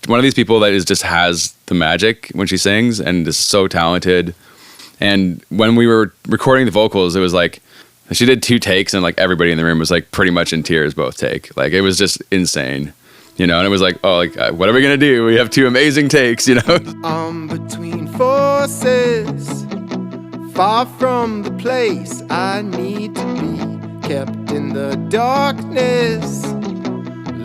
one of these people that just has the magic when she sings and is so talented. And when we were recording the vocals, it was like she did 2 takes and like everybody in the room was like pretty much in tears both take. Like it was just insane, and it was like, oh, like what are we gonna do? We have 2 amazing takes, I'm between forces, far from the place I need to be, kept in the darkness,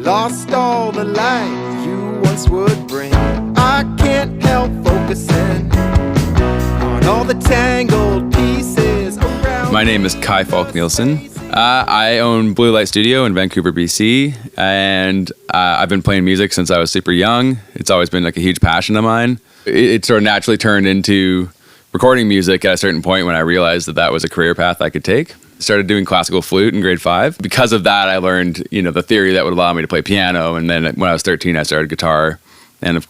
lost all the light you once would bring. I can't help focusing on all the tangled pieces around. My name is Kaj Falch-Nielsen. I own Blue Light Studio in Vancouver, BC, and I've been playing music since I was super young. It's always been like a huge passion of mine. It sort of naturally turned into recording music at a certain point when I realized that was a career path I could take. Started doing classical flute in grade 5. Because of that, I learned, the theory that would allow me to play piano. And then when I was 13, I started guitar. And,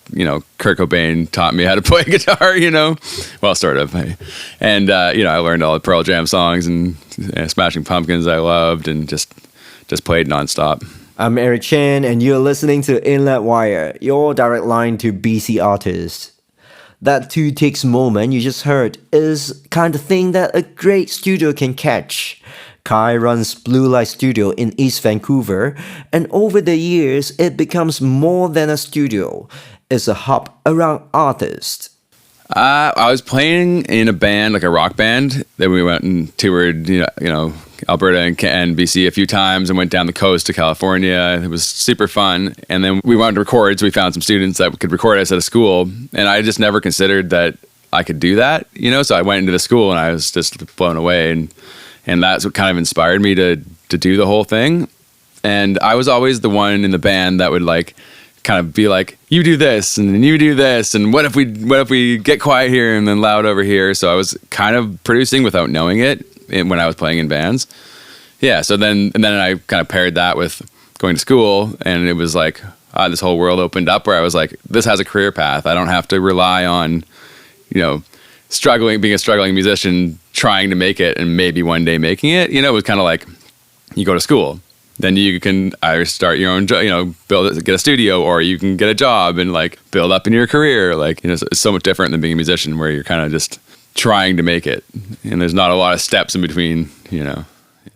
Kurt Cobain taught me how to play guitar, well, sort of. And, I learned all the Pearl Jam songs and Smashing Pumpkins I loved and just played nonstop. I'm Eric Chen, and you're listening to Inlet Wire, your direct line to BC artists. That 2 takes moment you just heard is kind of thing that a great studio can catch. Kaj runs Blue Light Studio in East Vancouver, and over the years, it becomes more than a studio. It's a hub around artists. I was playing in a band, like a rock band, that we went and toured, Alberta and BC a few times and went down the coast to California. It was super fun. And then we wanted to record, so we found some students that could record us at a school. And I just never considered that I could do that, So I went into the school and I was just blown away. And that's what kind of inspired me to do the whole thing. And I was always the one in the band that would like kind of be like, you do this and then you do this, and what if we get quiet here and then loud over here? So I was kind of producing without knowing it when I was playing in bands. Yeah, so then I kind of paired that with going to school, and it was like this whole world opened up where I was like, this has a career path. I don't have to rely on, being a struggling musician trying to make it and maybe one day making it. It was kind of like you go to school. Then you can either start your own, get a studio, or you can get a job and like build up in your career. Like, it's so much different than being a musician where you're kind of just trying to make it. And there's not a lot of steps in between,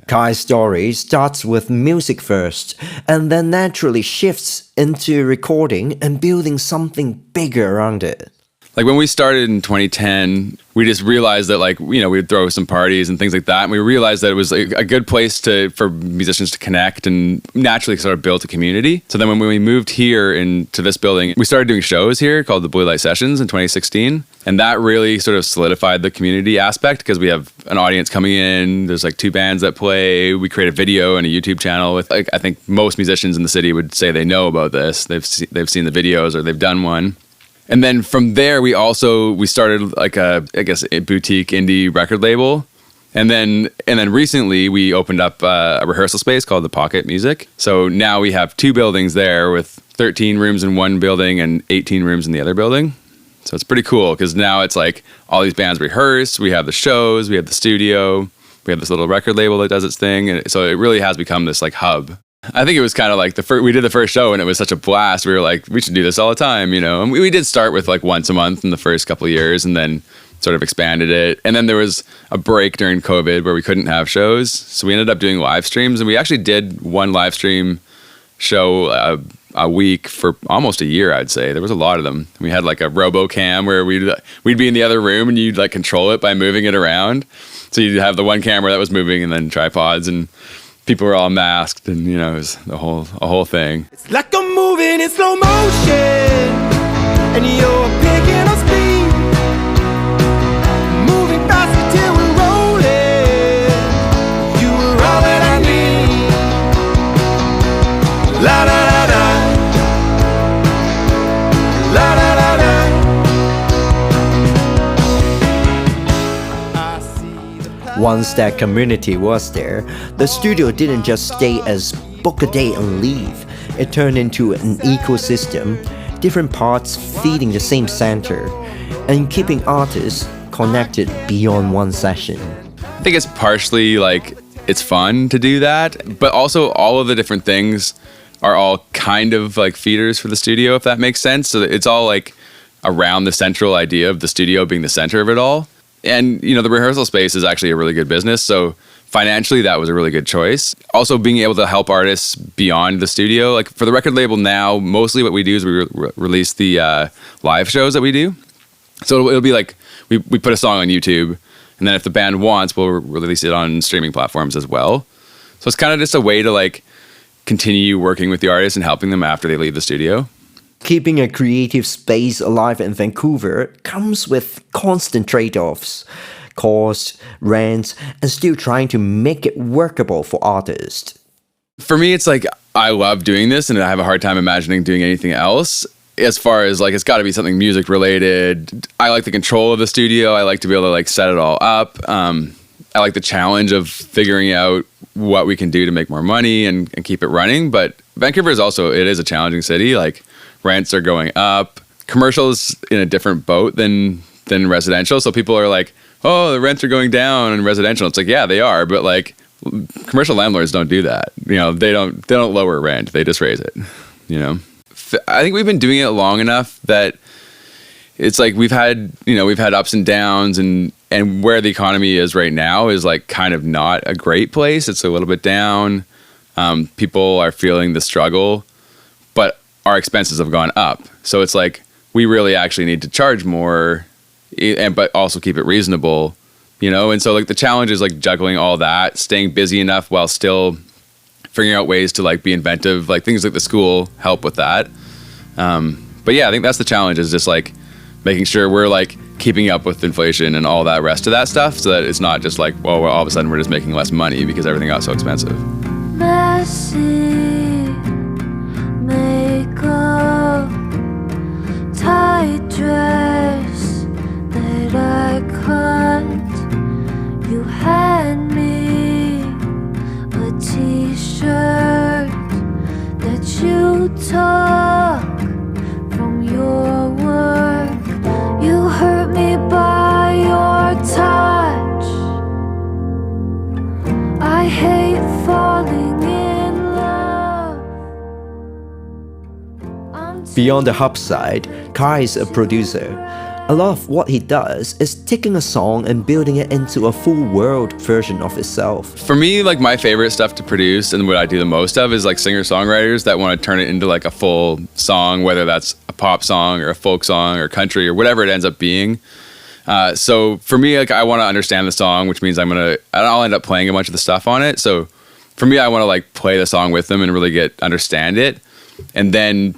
Kaj's story starts with music first, and then naturally shifts into recording and building something bigger around it. Like when we started in 2010, we just realized that we'd throw some parties and things like that. And we realized that it was a good place for musicians to connect and naturally sort of build a community. So then when we moved here into this building, we started doing shows here called the Blue Light Sessions in 2016. And that really sort of solidified the community aspect because we have an audience coming in. There's like 2 bands that play. We create a video and a YouTube channel with I think most musicians in the city would say they know about this. They've seen the videos or they've done one. And then from there, we started like a boutique indie record label. And then recently we opened up a rehearsal space called The Pocket Music. So now we have 2 buildings there with 13 rooms in one building and 18 rooms in the other building. So it's pretty cool because now it's like all these bands rehearse, we have the shows, we have the studio, we have this little record label that does its thing. And so it really has become this like hub. I think it was kind of like we did the first show and it was such a blast. We were like, we should do this all the time, And we did start with like once a month in the first couple of years and then sort of expanded it. And then there was a break during COVID where we couldn't have shows. So we ended up doing live streams, and we actually did one live stream show a week for almost a year, I'd say. There was a lot of them. We had like a RoboCam where we'd be in the other room and you'd like control it by moving it around. So you'd have the one camera that was moving and then tripods, and people were all masked, and it was a whole thing. It's like I'm moving in slow motion, and you're picking up speed, moving fast until we're rolling. You were all that I need. La da da da, la da da da. Once that community was there, the studio didn't just stay as book a day and leave. It turned into an ecosystem, different parts feeding the same center, and keeping artists connected beyond one session. I think it's partially like it's fun to do that, but also all of the different things are all kind of like feeders for the studio, if that makes sense. So it's all like around the central idea of the studio being the center of it all. And, you know, the rehearsal space is actually a really good business. So financially, that was a really good choice. Also, being able to help artists beyond the studio. Like for the record label now, mostly what we do is we release the live shows that we do. So it'll be like we put a song on YouTube, and then if the band wants, we'll release it on streaming platforms as well. So it's kind of just a way to like continue working with the artists and helping them after they leave the studio. Keeping a creative space alive in Vancouver comes with constant trade-offs, costs, rents, and still trying to make it workable for artists. For me, it's like I love doing this, and I have a hard time imagining doing anything else. As far as like, it's got to be something music related. I like the control of the studio. I like to be able to like set it all up. I like the challenge of figuring out what we can do to make more money and keep it running. But Vancouver is also, it is a challenging city. Like rents are going up. Commercial is in a different boat than residential. So people are like, oh, the rents are going down in residential. It's like, yeah, they are. But like commercial landlords don't do that. You know, they don't lower rent. They just raise it, you know. I think we've been doing it long enough that it's like we've had ups and downs, and where the economy is right now is like kind of not a great place. It's a little bit down. People are feeling the struggle, but our expenses have gone up. So it's like we really actually need to charge more, but also keep it reasonable, you know? And so like the challenge is like juggling all that, staying busy enough while still figuring out ways to like be inventive, like things like the school help with that. But yeah, I think that's the challenge, is just like making sure we're like keeping up with inflation and all that rest of that stuff, so that it's not just like, well, all of a sudden we're just making less money because everything got so expensive. Messy makeup, tight dress that I cut. You hand me a t-shirt that you took from your work. You hurt me by your touch. I hate falling in love. Beyond the hub side, Kai is a producer. A lot of what he does is taking a song and building it into a full world version of itself. For me, like my favorite stuff to produce and what I do the most of is like singer-songwriters that want to turn it into like a full song, whether that's a pop song or a folk song or country or whatever it ends up being. So for me, like I want to understand the song, which means I'll end up playing a bunch of the stuff on it. So for me, I want to like play the song with them and really understand it, and then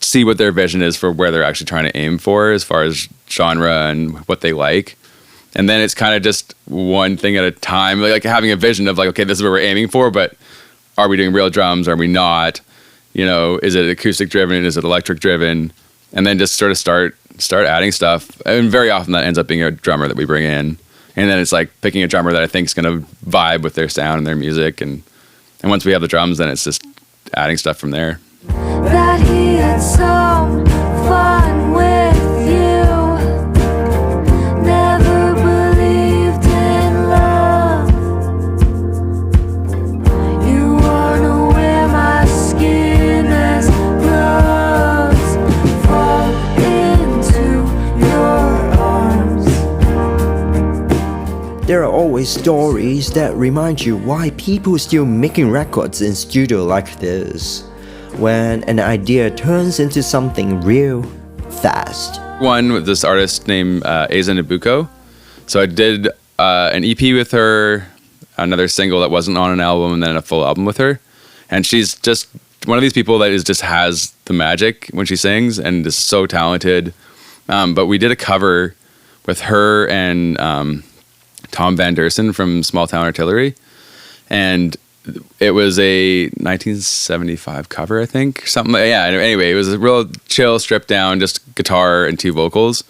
see what their vision is for where they're actually trying to aim for as far as genre and what they like. And then it's kind of just one thing at a time, like having a vision of like, okay, this is what we're aiming for, but are we doing real drums? Are we not? You know, is it acoustic driven? Is it electric driven? And then just sort of start adding stuff. And very often that ends up being a drummer that we bring in. And then it's like picking a drummer that I think is going to vibe with their sound and their music. And once we have the drums, then it's just adding stuff from there. That he had some fun with you. Never believed in love. You wanna wear my skin as gloves. Fall into your arms. There are always stories that remind you why people are still making records in studio like this, when an idea turns into something real fast. One with this artist named Asa Nabucco. So I did an EP with her, another single that wasn't on an album, and then a full album with her. And she's just one of these people that just has the magic when she sings and is so talented. But we did a cover with her and Tom Van Dersen from Small Town Artillery. And it was a 1975 cover, I think, something like, yeah. Anyway, it was a real chill, stripped down, just guitar and 2 vocals,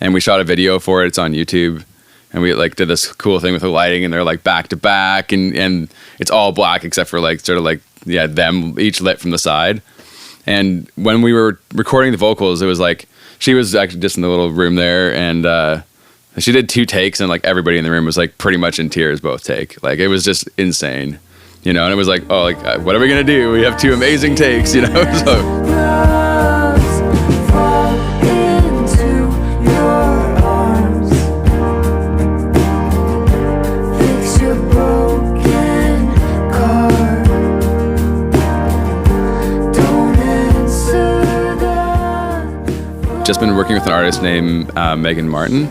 and we shot a video for it. It's on YouTube, and we like did this cool thing with the lighting, and they're like back to back, and it's all black except for like sort of like them each lit from the side. And when we were recording the vocals, it was like she was actually just in the little room there, and she did 2 takes, and like everybody in the room was like pretty much in tears both take. Like it was just insane. you know, and it was like, oh, like, what are we gonna do? We have 2 amazing takes, you know, so. Clouds fall into your arms. Fix your broken car. Don't answer the Just been working with an artist named Megan Martin.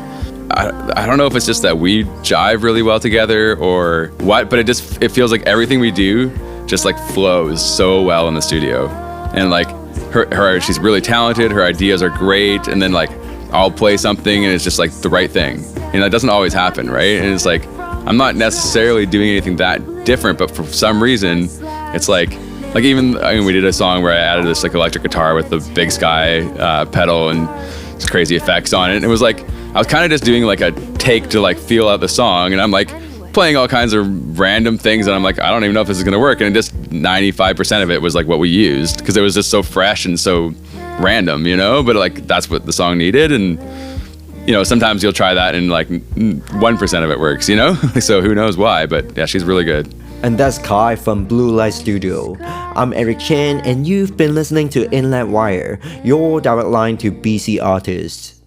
I don't know if it's just that we jive really well together or what, but it feels like everything we do just like flows so well in the studio. And like she's really talented, her ideas are great, and then like I'll play something and it's just like the right thing. You know, it doesn't always happen, right? And it's like I'm not necessarily doing anything that different, but for some reason it's like even, I mean, we did a song where I added this like electric guitar with the Big Sky pedal and just crazy effects on it. And it was like I was kind of just doing like a take to like feel out the song, and I'm like playing all kinds of random things, and I'm like, I don't even know if this is gonna work. And just 95% of it was like what we used because it was just so fresh and so random, you know. But like that's what the song needed, and you know, sometimes you'll try that and like 1% of it works, you know. So who knows why? But yeah, she's really good. And that's Kai from Blue Light Studio. I'm Eric Chen, and you've been listening to Inlet Wire, your direct line to BC artists.